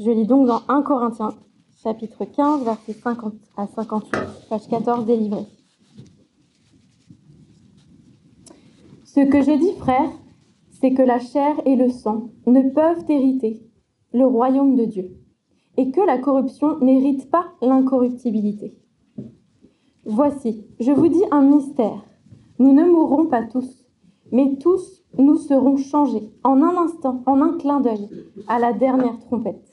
Je lis donc dans 1 Corinthiens, chapitre 15, versets 50 à 58, page 14 des livrets. Ce que je dis, frères, c'est que la chair et le sang ne peuvent hériter le royaume de Dieu, et que la corruption n'hérite pas l'incorruptibilité. Voici, je vous dis un mystère. Nous ne mourrons pas tous, mais tous nous serons changés en un instant, en un clin d'œil, à la dernière trompette.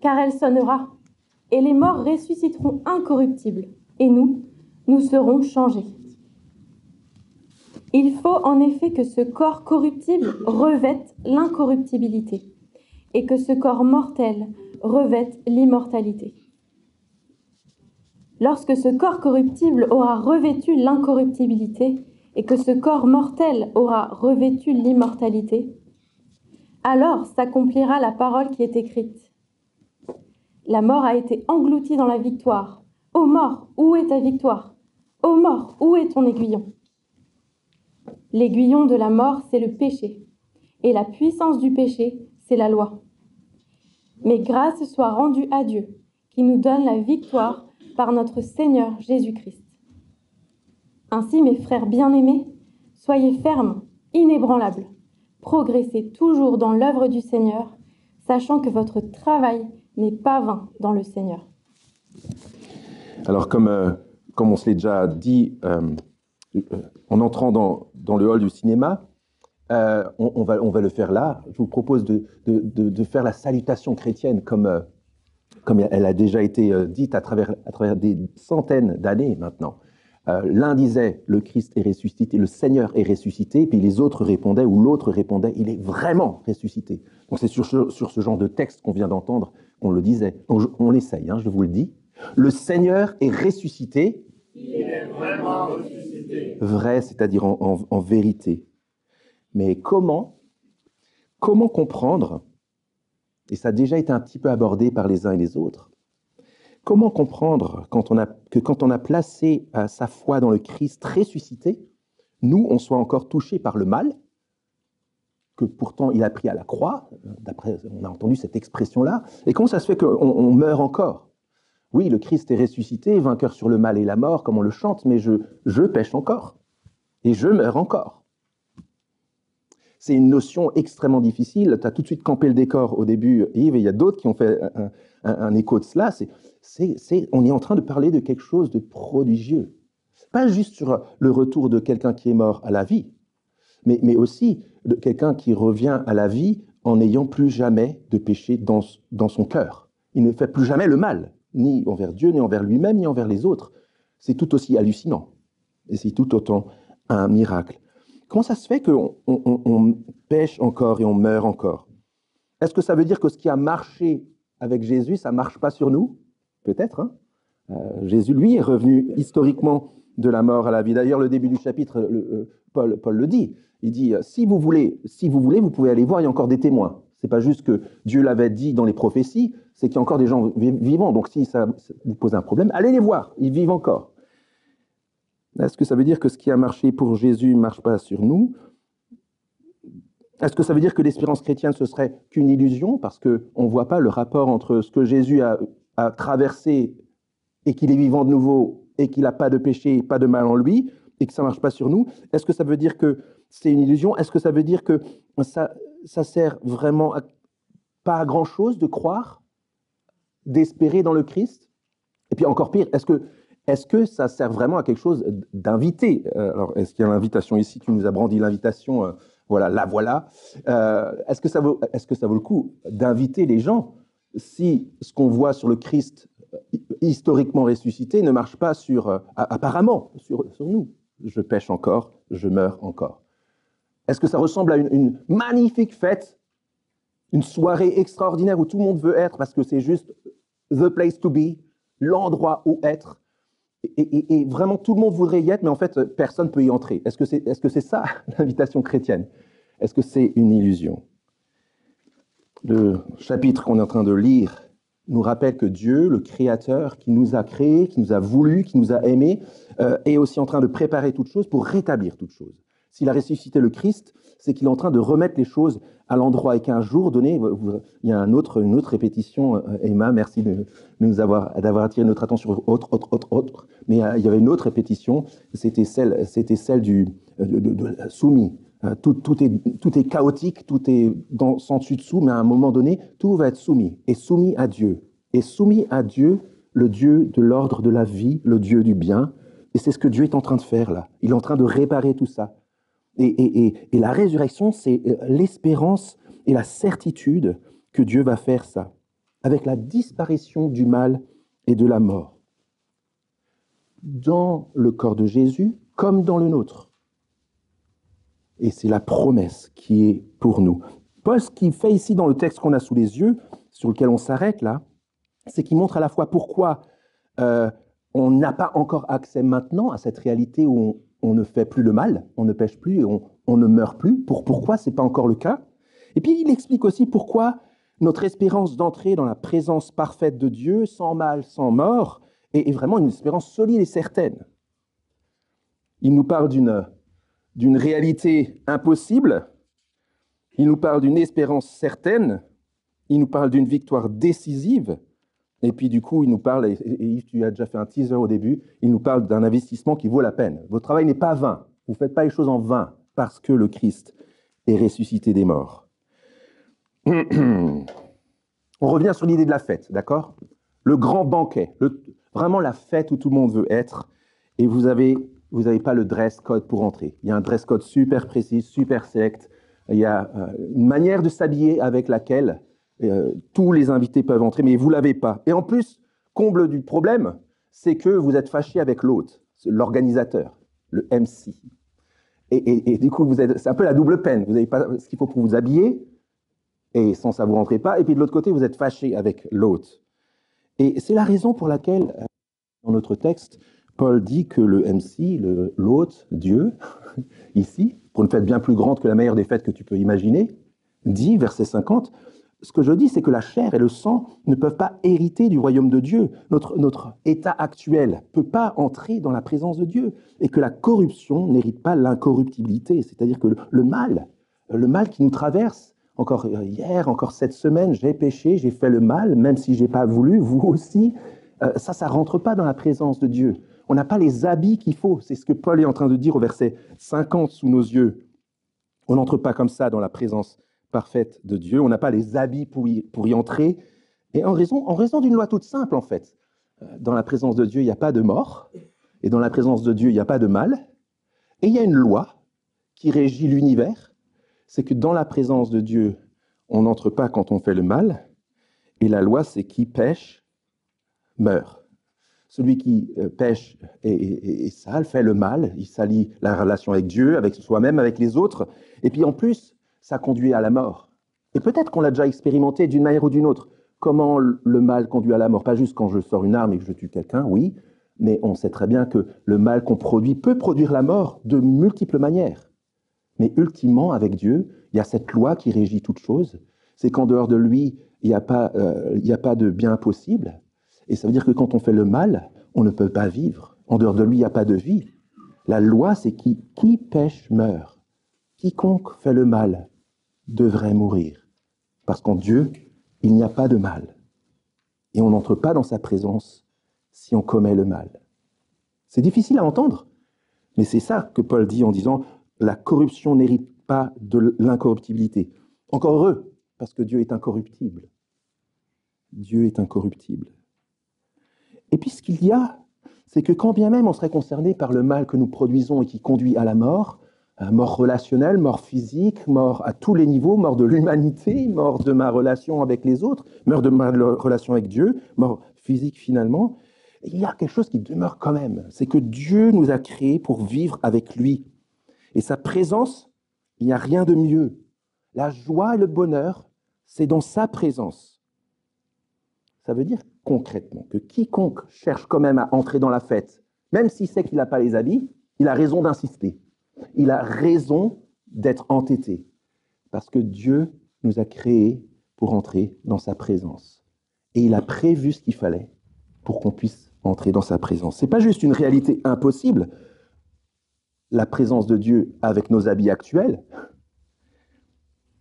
Car elle sonnera, et les morts ressusciteront incorruptibles, et nous serons changés. Il faut en effet que ce corps corruptible revête l'incorruptibilité, et que ce corps mortel revête l'immortalité. Lorsque ce corps corruptible aura revêtu l'incorruptibilité, et que ce corps mortel aura revêtu l'immortalité, alors s'accomplira la parole qui est écrite. La mort a été engloutie dans la victoire. Ô mort, où est ta victoire? Ô mort, où est ton aiguillon? L'aiguillon de la mort, c'est le péché, et la puissance du péché, c'est la loi. Mais grâce soit rendue à Dieu, qui nous donne la victoire par notre Seigneur Jésus-Christ. Ainsi, mes frères bien-aimés, soyez fermes, inébranlables, progressez toujours dans l'œuvre du Seigneur, sachant que votre travail n'est pas vain dans le Seigneur. Alors, comme on se l'est déjà dit, en entrant dans le hall du cinéma, on va le faire là. Je vous propose de faire la salutation chrétienne comme elle a déjà été dite à travers des centaines d'années maintenant. L'un disait, le Christ est ressuscité, le Seigneur est ressuscité, puis les autres répondaient, ou l'autre répondait, il est vraiment ressuscité. Donc c'est sur ce genre de texte qu'on vient d'entendre qu'on le disait. Donc on l'essaye, je vous le dis. Le Seigneur est ressuscité. Il est vraiment ressuscité. Vrai, c'est-à-dire en vérité. Mais comment comprendre, et ça a déjà été un petit peu abordé par les uns et les autres, comment comprendre quand on a placé sa foi dans le Christ ressuscité, nous, on soit encore touchés par le mal, que pourtant il a pris à la croix, d'après, on a entendu cette expression-là, et comment ça se fait qu'on meurt encore? Oui, le Christ est ressuscité, vainqueur sur le mal et la mort, comme on le chante, mais je pêche encore, et je meurs encore. C'est une notion extrêmement difficile. Tu as tout de suite campé le décor au début, Yves, et il y a d'autres qui ont fait un écho de cela. On est en train de parler de quelque chose de prodigieux. Pas juste sur le retour de quelqu'un qui est mort à la vie, mais aussi de quelqu'un qui revient à la vie en n'ayant plus jamais de péché dans son cœur. Il ne fait plus jamais le mal, ni envers Dieu, ni envers lui-même, ni envers les autres. C'est tout aussi hallucinant. Et c'est tout autant un miracle. Comment ça se fait qu'on pêche encore et on meurt encore? Est-ce que ça veut dire que ce qui a marché avec Jésus, ça ne marche pas sur nous? Peut-être. Jésus, lui, est revenu historiquement de la mort à la vie. D'ailleurs, le début du chapitre, Paul le dit. Il dit, si vous voulez, vous pouvez aller voir, il y a encore des témoins. Ce n'est pas juste que Dieu l'avait dit dans les prophéties, c'est qu'il y a encore des gens vivants. Donc si ça vous pose un problème, allez les voir, ils vivent encore. Est-ce que ça veut dire que ce qui a marché pour Jésus ne marche pas sur nous? Est-ce que ça veut dire que l'espérance chrétienne, ce serait qu'une illusion? Parce qu'on ne voit pas le rapport entre ce que Jésus a traversé et qu'il est vivant de nouveau et qu'il n'a pas de péché, pas de mal en lui, et que ça ne marche pas sur nous. Est-ce que ça veut dire que c'est une illusion? Est-ce que ça veut dire que ça sert vraiment pas à grand-chose de croire, d'espérer dans le Christ? Et puis encore pire, est-ce que ça sert vraiment à quelque chose d'inviter? Alors, est-ce qu'il y a l'invitation ici? Tu nous as brandi l'invitation, voilà. Est-ce que ça vaut le coup d'inviter les gens si ce qu'on voit sur le Christ historiquement ressuscité ne marche pas apparemment sur nous? Je pêche encore, je meurs encore. Est-ce que ça ressemble à une magnifique fête, une soirée extraordinaire où tout le monde veut être parce que c'est juste the place to be, l'endroit où être? Et vraiment, tout le monde voudrait y être, mais en fait, personne ne peut y entrer. Est-ce que c'est ça, l'invitation chrétienne? Est-ce que c'est une illusion? Le chapitre qu'on est en train de lire nous rappelle que Dieu, le Créateur, qui nous a créés, qui nous a voulu, qui nous a aimés, est aussi en train de préparer toutes choses pour rétablir toutes choses. S'il a ressuscité le Christ, c'est qu'il est en train de remettre les choses à l'endroit et qu'un jour donné, il y a une autre répétition, Emma, merci d'avoir attiré notre attention sur autre, mais il y avait une autre répétition, c'était celle de soumis. Tout est chaotique, tout est sans dessus-dessous, mais à un moment donné, tout va être soumis, et soumis à Dieu. Et soumis à Dieu, le Dieu de l'ordre de la vie, le Dieu du bien, et c'est ce que Dieu est en train de faire là. Il est en train de réparer tout ça. Et la résurrection, c'est l'espérance et la certitude que Dieu va faire ça, avec la disparition du mal et de la mort. Dans le corps de Jésus, comme dans le nôtre. Et c'est la promesse qui est pour nous. Paul, ce qu'il fait ici dans le texte qu'on a sous les yeux, sur lequel on s'arrête là, c'est qu'il montre à la fois pourquoi on n'a pas encore accès maintenant à cette réalité où on ne fait plus le mal, on ne pêche plus, et on ne meurt plus. Pourquoi ce n'est pas encore le cas? Et puis il explique aussi pourquoi notre espérance d'entrer dans la présence parfaite de Dieu, sans mal, sans mort, est vraiment une espérance solide et certaine. Il nous parle d'une réalité impossible, il nous parle d'une espérance certaine, il nous parle d'une victoire décisive, et puis du coup, il nous parle, et Yves, tu as déjà fait un teaser au début, il nous parle d'un investissement qui vaut la peine. Votre travail n'est pas vain, vous ne faites pas les choses en vain, parce que le Christ est ressuscité des morts. On revient sur l'idée de la fête, d'accord? Le grand banquet, vraiment la fête où tout le monde veut être, et vous n'avez pas le dress code pour entrer. Il y a un dress code super précis, super select, il y a une manière de s'habiller avec laquelle tous les invités peuvent entrer, mais vous ne l'avez pas. Et en plus, comble du problème, c'est que vous êtes fâché avec l'hôte, l'organisateur, le MC. Et du coup, c'est un peu la double peine. Vous n'avez pas ce qu'il faut pour vous habiller, et sans ça, vous ne rentrez pas. Et puis de l'autre côté, vous êtes fâché avec l'hôte. Et c'est la raison pour laquelle, dans notre texte, Paul dit que le MC, l'hôte, Dieu, ici, pour une fête bien plus grande que la meilleure des fêtes que tu peux imaginer, dit, verset 50, ce que je dis, c'est que la chair et le sang ne peuvent pas hériter du royaume de Dieu. Notre état actuel ne peut pas entrer dans la présence de Dieu. Et que la corruption n'hérite pas l'incorruptibilité. C'est-à-dire que le mal qui nous traverse, encore hier, encore cette semaine, j'ai péché, j'ai fait le mal, même si je n'ai pas voulu, vous aussi, ça ne rentre pas dans la présence de Dieu. On n'a pas les habits qu'il faut. C'est ce que Paul est en train de dire au verset 50 sous nos yeux. On n'entre pas comme ça dans la présence parfaite de Dieu. On n'a pas les habits pour y entrer. Et en raison d'une loi toute simple, en fait. Dans la présence de Dieu, il n'y a pas de mort. Et dans la présence de Dieu, il n'y a pas de mal. Et il y a une loi qui régit l'univers. C'est que dans la présence de Dieu, on n'entre pas quand on fait le mal. Et la loi, c'est qui pêche, meurt. Celui qui pêche est sale, fait le mal, il salit la relation avec Dieu, avec soi-même, avec les autres. Et puis en plus, ça conduit à la mort. Et peut-être qu'on l'a déjà expérimenté d'une manière ou d'une autre. Comment le mal conduit à la mort? Pas juste quand je sors une arme et que je tue quelqu'un, oui, mais on sait très bien que le mal qu'on produit peut produire la mort de multiples manières. Mais ultimement, avec Dieu, il y a cette loi qui régit toute chose. C'est qu'en dehors de lui, il n'y a pas de bien possible. Et ça veut dire que quand on fait le mal, on ne peut pas vivre. En dehors de lui, il n'y a pas de vie. La loi, c'est qui pêche meurt. Quiconque fait le mal devrait mourir. Parce qu'en Dieu, il n'y a pas de mal. Et on n'entre pas dans sa présence si on commet le mal. C'est difficile à entendre, mais c'est ça que Paul dit en disant « la corruption n'hérite pas de l'incorruptibilité ». Encore heureux, parce que Dieu est incorruptible. Dieu est incorruptible. Et puis ce qu'il y a, c'est que quand bien même on serait concerné par le mal que nous produisons et qui conduit à la mort relationnelle, mort physique, mort à tous les niveaux, mort de l'humanité, mort de ma relation avec les autres, mort de ma relation avec Dieu, mort physique finalement, il y a quelque chose qui demeure quand même. C'est que Dieu nous a créés pour vivre avec lui. Et sa présence, il n'y a rien de mieux. La joie et le bonheur, c'est dans sa présence. Ça veut dire concrètement que quiconque cherche quand même à entrer dans la fête, même s'il sait qu'il n'a pas les habits, il a raison d'insister. Il a raison d'être entêté. Parce que Dieu nous a créés pour entrer dans sa présence. Et il a prévu ce qu'il fallait pour qu'on puisse entrer dans sa présence. Ce n'est pas juste une réalité impossible. la présence de Dieu avec nos habits actuels,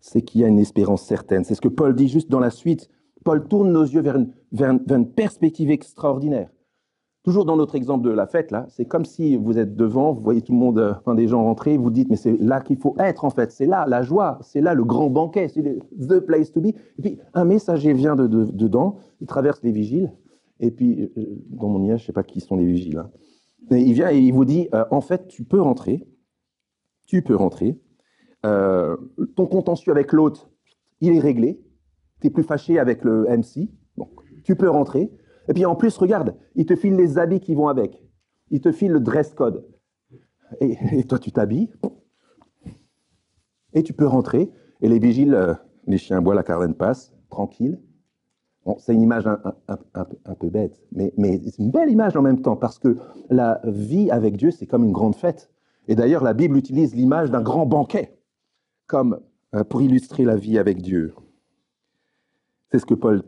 c'est qu'il y a une espérance certaine. C'est ce que Paul dit juste dans la suite. Paul tourne nos yeux vers une perspective extraordinaire. Toujours dans notre exemple de la fête, là, c'est comme si vous êtes devant, vous voyez tout le monde, des gens rentrer, vous dites, mais c'est là qu'il faut être en fait, c'est là la joie, c'est là le grand banquet, c'est the place to be. Et puis un messager vient dedans, il traverse les vigiles, et puis dans mon IA, je ne sais pas qui sont les vigiles, hein. Et il vient et il vous dit, en fait, tu peux rentrer, ton contentieux avec l'autre, il est réglé, tu n'es plus fâché avec le MC, donc tu peux rentrer. Et puis en plus, regarde, il te file les habits qui vont avec. Il te file le dress code. Et toi, tu t'habilles. Et tu peux rentrer. Et les vigiles, les chiens boivent, la carène passe, tranquille. Bon, c'est une image un peu bête, mais c'est une belle image en même temps, parce que la vie avec Dieu, c'est comme une grande fête. Et d'ailleurs, la Bible utilise l'image d'un grand banquet comme pour illustrer la vie avec Dieu. C'est ce que Paul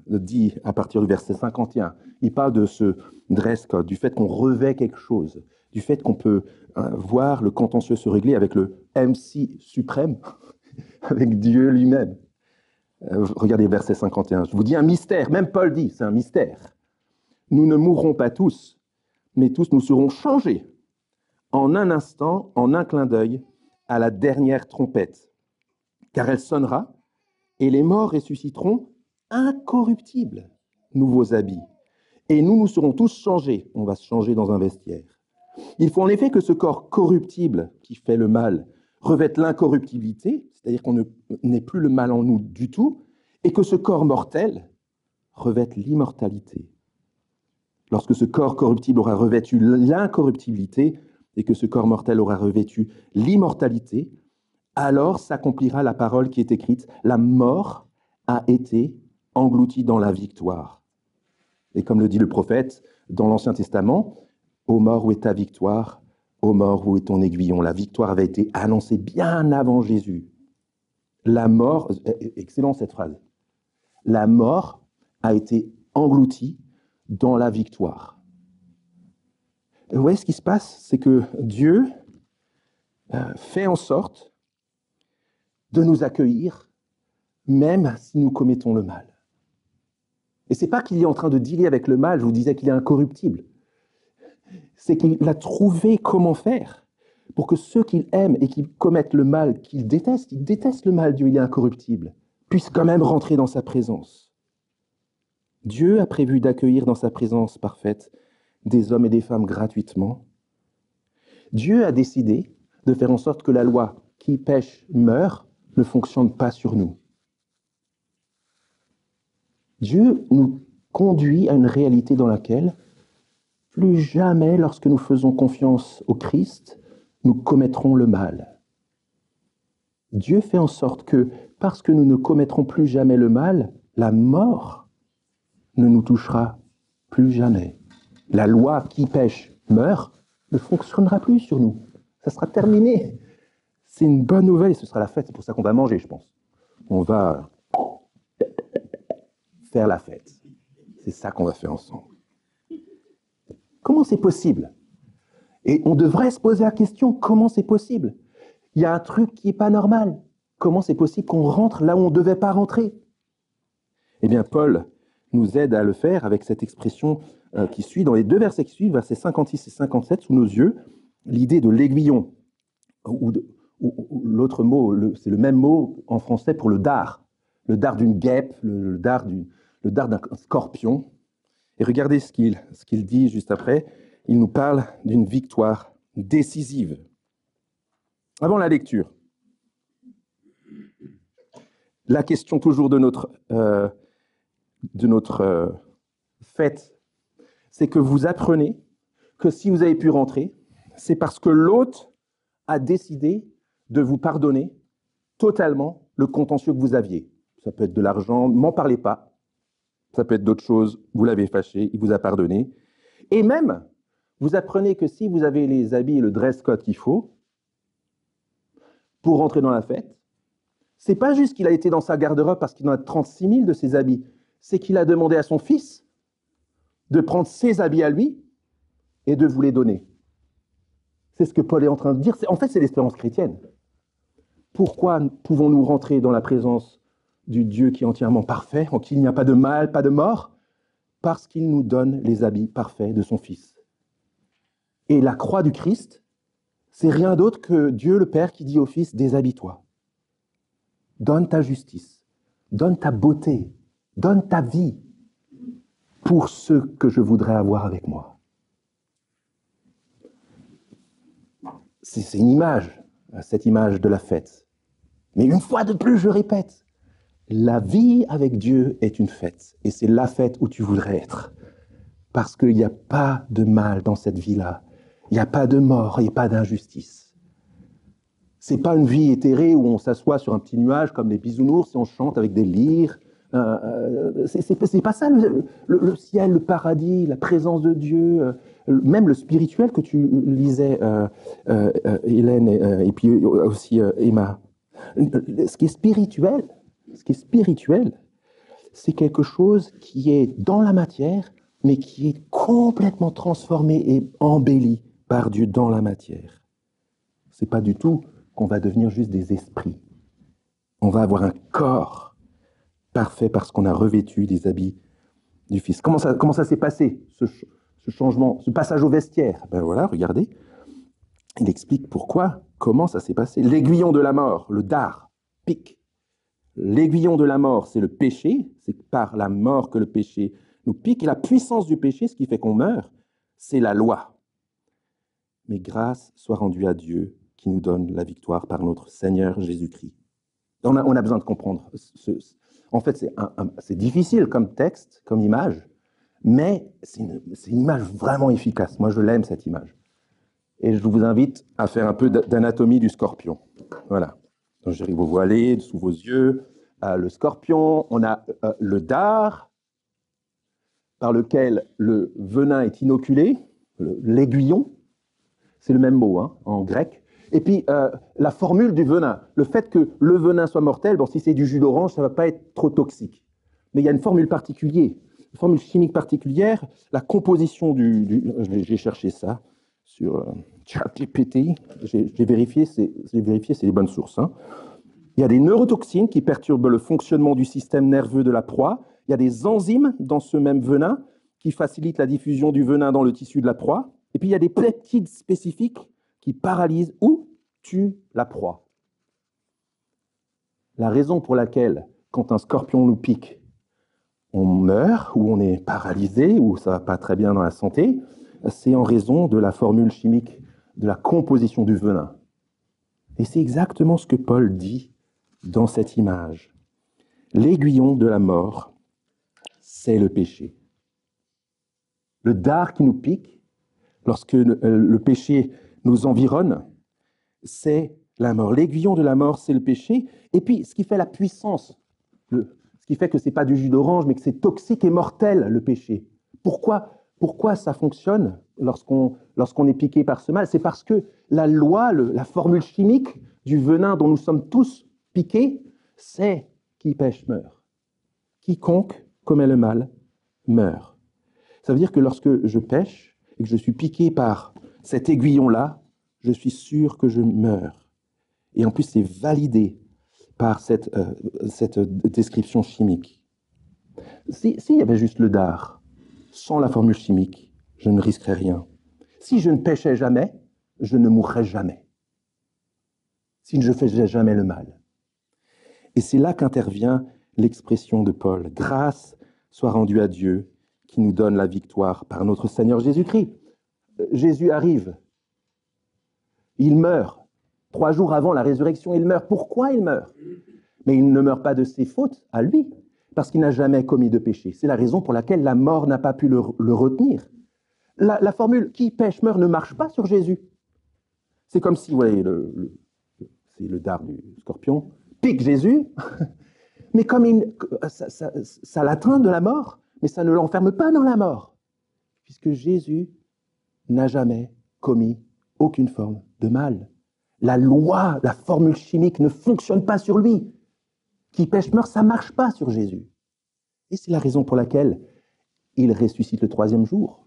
dit à partir du verset 51. Il parle de ce dress code, du fait qu'on revêt quelque chose, du fait qu'on peut voir le contentieux se régler avec le MC suprême, avec Dieu lui-même. Regardez verset 51. Je vous dis un mystère, même Paul dit, c'est un mystère. Nous ne mourrons pas tous, mais tous nous serons changés en un instant, en un clin d'œil, à la dernière trompette. Car elle sonnera, et les morts ressusciteront incorruptibles, nouveaux habits. Et nous serons tous changés. On va se changer dans un vestiaire. Il faut en effet que ce corps corruptible qui fait le mal revête l'incorruptibilité, c'est-à-dire qu'on n'ait plus le mal en nous du tout, et que ce corps mortel revête l'immortalité. Lorsque ce corps corruptible aura revêtu l'incorruptibilité et que ce corps mortel aura revêtu l'immortalité, alors s'accomplira la parole qui est écrite, la mort a été engloutie dans la victoire. Et comme le dit le prophète dans l'Ancien Testament, ô mort, où est ta victoire? Ô mort, où est ton aiguillon? La victoire avait été annoncée bien avant Jésus. La mort, excellent cette phrase, la mort a été engloutie dans la victoire. Et vous voyez ce qui se passe, c'est que Dieu fait en sorte de nous accueillir, même si nous commettons le mal. Et ce n'est pas qu'il est en train de dealer avec le mal, je vous disais qu'il est incorruptible. C'est qu'il a trouvé comment faire pour que ceux qu'il aime et qui commettent le mal, qu'il déteste, il déteste le mal, Dieu, il est incorruptible, puissent quand même rentrer dans sa présence. Dieu a prévu d'accueillir dans sa présence parfaite des hommes et des femmes gratuitement. Dieu a décidé de faire en sorte que la loi qui pêche meurt ne fonctionne pas sur nous. Dieu nous conduit à une réalité dans laquelle plus jamais, lorsque nous faisons confiance au Christ, nous commettrons le mal. Dieu fait en sorte que, parce que nous ne commettrons plus jamais le mal, la mort ne nous touchera plus jamais. La loi qui pêche meurt ne fonctionnera plus sur nous. Ça sera terminé. C'est une bonne nouvelle et ce sera la fête. C'est pour ça qu'on va manger, je pense. On va faire la fête. C'est ça qu'on va faire ensemble. Comment c'est possible? Et on devrait se poser la question, comment c'est possible? Il y a un truc qui n'est pas normal. Comment c'est possible qu'on rentre là où on ne devait pas rentrer? Eh bien, Paul nous aide à le faire avec cette expression qui suit dans les deux versets qui suivent, versets 56 et 57, sous nos yeux, l'idée de l'aiguillon, ou l'autre mot, c'est le même mot en français pour le dard d'une guêpe, le dard d'un scorpion. Et regardez ce qu'il dit juste après, il nous parle d'une victoire décisive. Avant la lecture, la question toujours de notre fête, c'est que vous apprenez que si vous avez pu rentrer, c'est parce que l'autre a décidé de vous pardonner totalement le contentieux que vous aviez. Ça peut être de l'argent, m'en parlez pas. Ça peut être d'autres choses, vous l'avez fâché, il vous a pardonné. Et même, vous apprenez que si vous avez les habits et le dress code qu'il faut pour rentrer dans la fête, c'est pas juste qu'il a été dans sa garde-robe parce qu'il en a 36 000 de ses habits, c'est qu'il a demandé à son fils de prendre ses habits à lui et de vous les donner. C'est ce que Paul est en train de dire. En fait, c'est l'espérance chrétienne. Pourquoi pouvons-nous rentrer dans la présence du Dieu qui est entièrement parfait, en qui il n'y a pas de mal, pas de mort? Parce qu'il nous donne les habits parfaits de son Fils. Et la croix du Christ, c'est rien d'autre que Dieu le Père qui dit au Fils, déshabille-toi. Donne ta justice, donne ta beauté, donne ta vie pour ceux que je voudrais avoir avec moi. C'est une image, cette image de la fête. Mais une fois de plus, je répète, la vie avec Dieu est une fête. Et c'est la fête où tu voudrais être. Parce qu'il n'y a pas de mal dans cette vie-là. Il n'y a pas de mort, il n'y a pas d'injustice. C'est pas une vie éthérée où on s'assoit sur un petit nuage comme les bisounours et on chante avec des lyres. C'est pas ça le ciel, le paradis, la présence de Dieu, même le spirituel que tu lisais, Hélène, et puis aussi Emma. Ce qui est spirituel, c'est quelque chose qui est dans la matière, mais qui est complètement transformé et embelli par Dieu dans la matière. C'est pas du tout qu'on va devenir juste des esprits. On va avoir un corps parfait parce qu'on a revêtu les habits du Fils. Comment ça s'est passé, ce changement, ce passage au vestiaire? Ben voilà, regardez. Il explique pourquoi, comment ça s'est passé. L'aiguillon de la mort, le dard, pique. L'aiguillon de la mort, c'est le péché. C'est par la mort que le péché nous pique. Et la puissance du péché, ce qui fait qu'on meurt, c'est la loi. Mais grâce soit rendue à Dieu qui nous donne la victoire par notre Seigneur Jésus-Christ. On a besoin de comprendre. En fait, c'est difficile comme texte, comme image, mais c'est une image vraiment efficace. Moi, je l'aime, cette image. Et je vous invite à faire un peu d'anatomie du scorpion. Voilà. Donc, j'arrive vous voiler sous vos yeux. Le scorpion, on a le dard, par lequel le venin est inoculé, l'aiguillon, c'est le même mot hein, en grec. Et puis, la formule du venin, le fait que le venin soit mortel, bon, si c'est du jus d'orange, ça ne va pas être trop toxique. Mais il y a une formule particulière, une formule chimique particulière, la composition j'ai cherché ça sur ChatGPT, j'ai vérifié, c'est les bonnes sources. Hein. Il y a des neurotoxines qui perturbent le fonctionnement du système nerveux de la proie. Il y a des enzymes dans ce même venin qui facilitent la diffusion du venin dans le tissu de la proie. Et puis, il y a des peptides spécifiques qui paralysent ou tuent la proie. La raison pour laquelle, quand un scorpion nous pique, on meurt, ou on est paralysé, ou ça ne va pas très bien dans la santé, c'est en raison de la formule chimique, de la composition du venin. Et c'est exactement ce que Paul dit dans cette image. L'aiguillon de la mort, c'est le péché. Le dard qui nous pique, lorsque le péché nous environne, c'est la mort. L'aiguillon de la mort, c'est le péché. Et puis, ce qui fait la puissance, ce qui fait que ce n'est pas du jus d'orange, mais que c'est toxique et mortel, le péché. Pourquoi ça fonctionne lorsqu'on est piqué par ce mal? C'est parce que la loi, la formule chimique du venin dont nous sommes tous piqués, c'est qui pêche meurt. Quiconque commet le mal meurt. Ça veut dire que lorsque je pêche et que je suis piqué par cet aiguillon-là, je suis sûr que je meurs. Et en plus, c'est validé par cette description chimique. S'il y avait juste le dard, sans la formule chimique, je ne risquerais rien. Si je ne péchais jamais, je ne mourrais jamais. Si je ne faisais jamais le mal. Et c'est là qu'intervient l'expression de Paul. Grâce soit rendue à Dieu qui nous donne la victoire par notre Seigneur Jésus-Christ. Jésus arrive. Il meurt. 3 jours avant la résurrection, il meurt. Pourquoi il meurt? Mais il ne meurt pas de ses fautes à lui, parce qu'il n'a jamais commis de péché. C'est la raison pour laquelle la mort n'a pas pu le retenir. La formule « qui pêche meurt » ne marche pas sur Jésus. C'est comme si, vous voyez, c'est le dard du scorpion, pique Jésus, mais comme ça l'atteint de la mort, mais ça ne l'enferme pas dans la mort, puisque Jésus n'a jamais commis aucune forme de mal. La loi, la formule chimique ne fonctionne pas sur lui. Qui pêche meurt, ça ne marche pas sur Jésus. Et c'est la raison pour laquelle il ressuscite le 3e jour.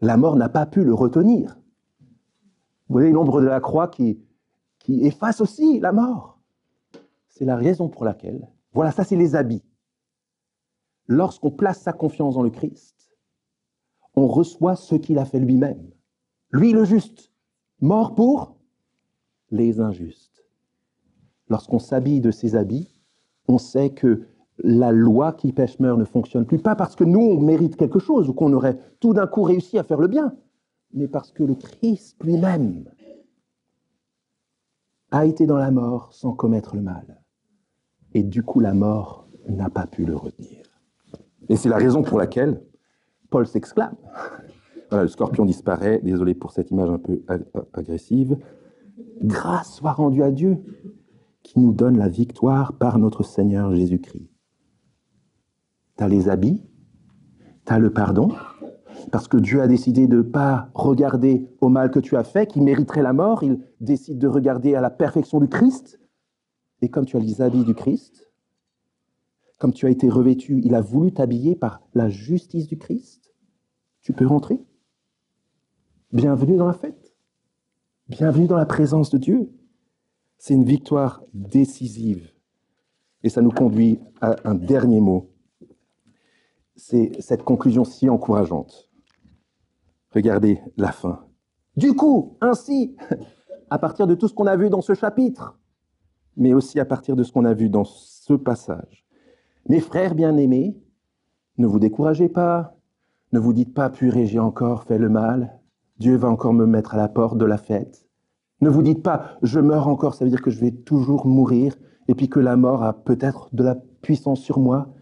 La mort n'a pas pu le retenir. Vous voyez l'ombre de la croix qui efface aussi la mort. C'est la raison pour laquelle, voilà, ça c'est les habits. Lorsqu'on place sa confiance dans le Christ, on reçoit ce qu'il a fait lui-même. Lui le juste, mort pour les injustes. Lorsqu'on s'habille de ces habits, on sait que la loi qui pêche meurt ne fonctionne plus, pas parce que nous on mérite quelque chose ou qu'on aurait tout d'un coup réussi à faire le bien, mais parce que le Christ lui-même a été dans la mort sans commettre le mal. Et du coup, la mort n'a pas pu le retenir. Et c'est la raison pour laquelle Paul s'exclame. Voilà, le scorpion disparaît, désolé pour cette image un peu agressive. Grâce soit rendue à Dieu, qui nous donne la victoire par notre Seigneur Jésus-Christ. Tu as les habits, tu as le pardon, parce que Dieu a décidé de ne pas regarder au mal que tu as fait, qui mériterait la mort, il décide de regarder à la perfection du Christ. Et comme tu as les habits du Christ, comme tu as été revêtu, il a voulu t'habiller par la justice du Christ, tu peux rentrer. Bienvenue dans la fête. Bienvenue dans la présence de Dieu. C'est une victoire décisive. Et ça nous conduit à un dernier mot. C'est cette conclusion si encourageante. Regardez la fin. Du coup, ainsi, à partir de tout ce qu'on a vu dans ce chapitre, mais aussi à partir de ce qu'on a vu dans ce passage, mes frères bien-aimés, ne vous découragez pas, ne vous dites pas, purée, j'ai encore fait le mal, Dieu va encore me mettre à la porte de la fête. Ne vous dites pas, je meurs encore, ça veut dire que je vais toujours mourir, et puis que la mort a peut-être de la puissance sur moi.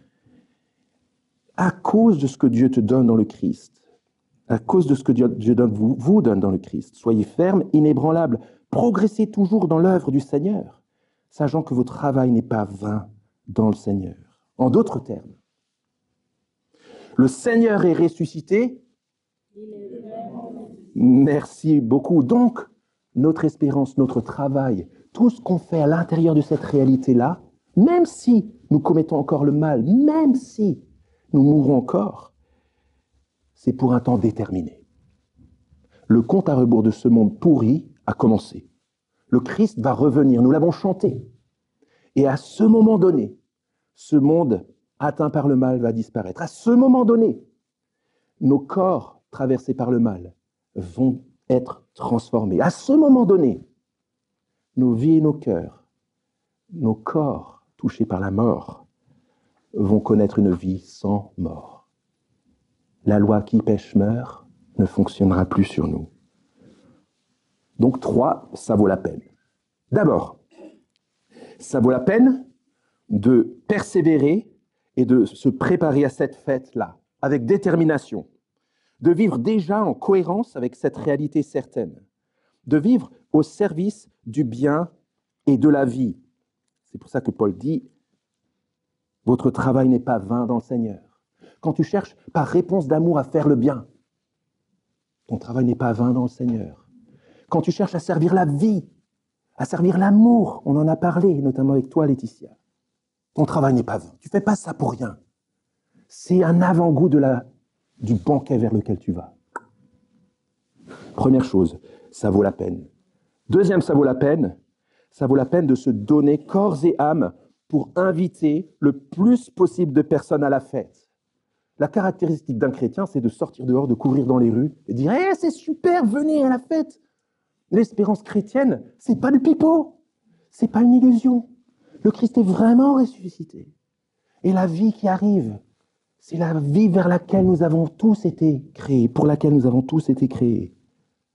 À cause de ce que Dieu te donne dans le Christ, à cause de ce que Dieu vous donne dans le Christ, soyez fermes, inébranlables, progressez toujours dans l'œuvre du Seigneur, sachant que votre travail n'est pas vain dans le Seigneur. En d'autres termes, le Seigneur est ressuscité. Merci beaucoup. Donc, notre espérance, notre travail, tout ce qu'on fait à l'intérieur de cette réalité-là, même si nous commettons encore le mal, même si nous mourrons encore, c'est pour un temps déterminé. Le compte à rebours de ce monde pourri a commencé. Le Christ va revenir, nous l'avons chanté. Et à ce moment donné, ce monde atteint par le mal va disparaître. À ce moment donné, nos corps traversés par le mal vont être transformés. À ce moment donné, nos vies et nos cœurs, nos corps touchés par la mort, vont connaître une vie sans mort. La loi qui pêche meurt ne fonctionnera plus sur nous. Donc 3, ça vaut la peine. D'abord, ça vaut la peine de persévérer et de se préparer à cette fête-là, avec détermination, de vivre déjà en cohérence avec cette réalité certaine, de vivre au service du bien et de la vie. C'est pour ça que Paul dit, votre travail n'est pas vain dans le Seigneur. Quand tu cherches par réponse d'amour à faire le bien, ton travail n'est pas vain dans le Seigneur. Quand tu cherches à servir la vie, à servir l'amour, on en a parlé, notamment avec toi, Laetitia, ton travail n'est pas vain. Tu ne fais pas ça pour rien. C'est un avant-goût du banquet vers lequel tu vas. Première chose, ça vaut la peine. Deuxième, ça vaut la peine de se donner corps et âme pour inviter le plus possible de personnes à la fête. La caractéristique d'un chrétien, c'est de sortir dehors, de courir dans les rues et dire hey, « c'est super, venez à la fête !» L'espérance chrétienne, c'est pas du pipeau, c'est pas une illusion. Le Christ est vraiment ressuscité. Et la vie qui arrive, c'est la vie vers laquelle nous avons tous été créés, pour laquelle nous avons tous été créés.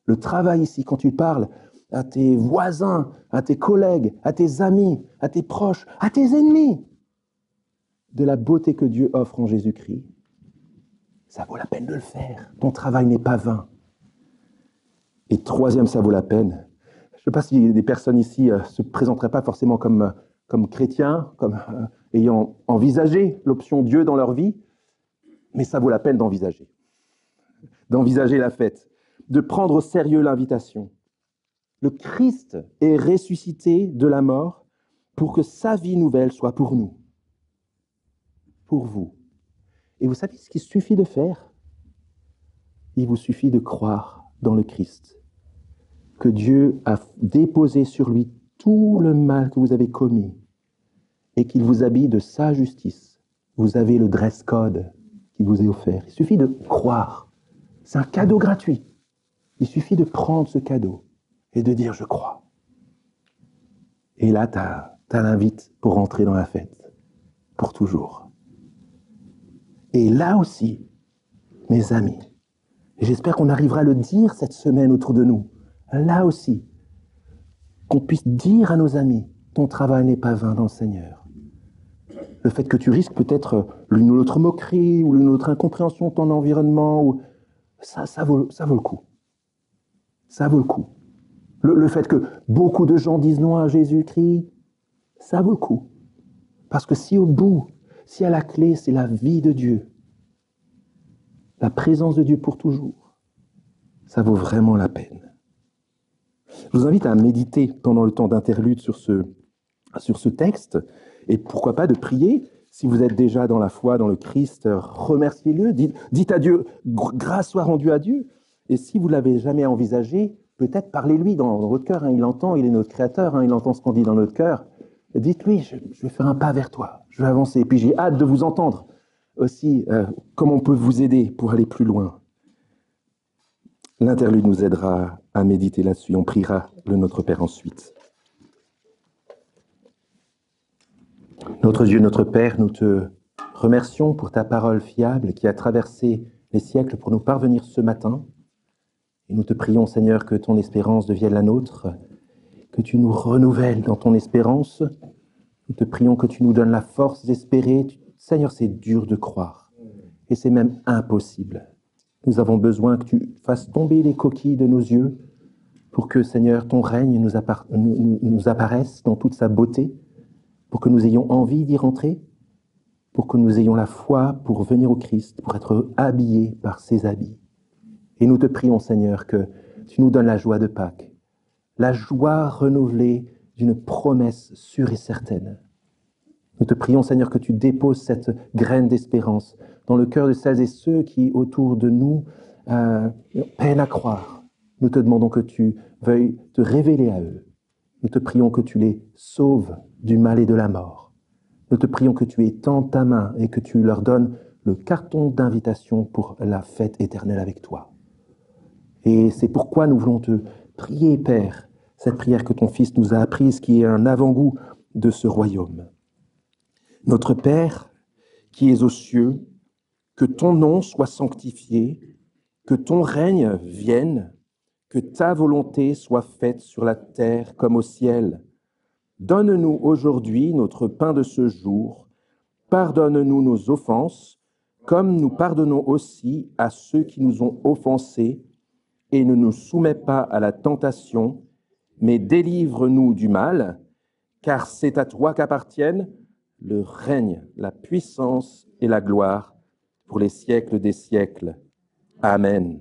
Le travail ici, quand tu parles à tes voisins, à tes collègues, à tes amis, à tes proches, à tes ennemis, de la beauté que Dieu offre en Jésus-Christ, ça vaut la peine de le faire. Ton travail n'est pas vain. Et troisième, ça vaut la peine. Je ne sais pas si des personnes ici ne se présenteraient pas forcément comme chrétiens, comme ayant envisagé l'option Dieu dans leur vie, mais ça vaut la peine d'envisager la fête, de prendre au sérieux l'invitation. Le Christ est ressuscité de la mort pour que sa vie nouvelle soit pour nous, pour vous. Et vous savez ce qu'il suffit de faire? Il vous suffit de croire dans le Christ. que Dieu a déposé sur lui tout le mal que vous avez commis et qu'il vous habille de sa justice. Vous avez le dress code qui vous est offert. Il suffit de croire. C'est un cadeau gratuit. Il suffit de prendre ce cadeau et de dire « je crois ». Et là, tu as l'invite pour rentrer dans la fête, pour toujours. Et là aussi, mes amis, et j'espère qu'on arrivera à le dire cette semaine autour de nous, là aussi, qu'on puisse dire à nos amis, ton travail n'est pas vain dans le Seigneur. Le fait que tu risques peut-être l'une ou l'autre moquerie, ou l'une ou l'autre incompréhension de ton environnement, ou... ça vaut le coup. Ça vaut le coup. Le fait que beaucoup de gens disent non à Jésus-Christ, ça vaut le coup. Parce que si au bout, si à la clé, c'est la vie de Dieu, la présence de Dieu pour toujours, ça vaut vraiment la peine. Je vous invite à méditer pendant le temps d'interlude sur ce texte, et pourquoi pas de prier. Si vous êtes déjà dans la foi, dans le Christ, remerciez-le, dites à Dieu, grâce soit rendue à Dieu. Et si vous ne l'avez jamais envisagé, peut-être parlez-lui dans votre cœur, il entend, il est notre créateur, il entend ce qu'on dit dans notre cœur. Dites-lui, je vais faire un pas vers toi, je vais avancer. Et puis j'ai hâte de vous entendre aussi, comment on peut vous aider pour aller plus loin. L'interlude nous aidera à méditer là-dessus. On priera le Notre Père ensuite. Notre Dieu, notre Père, nous te remercions pour ta parole fiable qui a traversé les siècles pour nous parvenir ce matin. Et nous te prions, Seigneur, que ton espérance devienne la nôtre, que tu nous renouvelles dans ton espérance. Nous te prions que tu nous donnes la force d'espérer. Seigneur, c'est dur de croire, et c'est même impossible. Nous avons besoin que tu fasses tomber les coquilles de nos yeux pour que, Seigneur, ton règne nous apparaisse dans toute sa beauté, pour que nous ayons envie d'y rentrer, pour que nous ayons la foi pour venir au Christ, pour être habillés par ses habits. Et nous te prions, Seigneur, que tu nous donnes la joie de Pâques, la joie renouvelée d'une promesse sûre et certaine. Nous te prions, Seigneur, que tu déposes cette graine d'espérance dans le cœur de celles et ceux qui, autour de nous, peinent à croire. Nous te demandons que tu veuilles te révéler à eux. Nous te prions que tu les sauves du mal et de la mort. Nous te prions que tu étends ta main et que tu leur donnes le carton d'invitation pour la fête éternelle avec toi. Et c'est pourquoi nous voulons te prier, Père, cette prière que ton Fils nous a apprise, qui est un avant-goût de ce royaume. Notre Père, qui es aux cieux, que ton nom soit sanctifié, que ton règne vienne, que ta volonté soit faite sur la terre comme au ciel. Donne-nous aujourd'hui notre pain de ce jour. Pardonne-nous nos offenses, comme nous pardonnons aussi à ceux qui nous ont offensés, et ne nous soumets pas à la tentation, mais délivre-nous du mal, car c'est à toi qu'appartiennent le règne, la puissance et la gloire pour les siècles des siècles. Amen.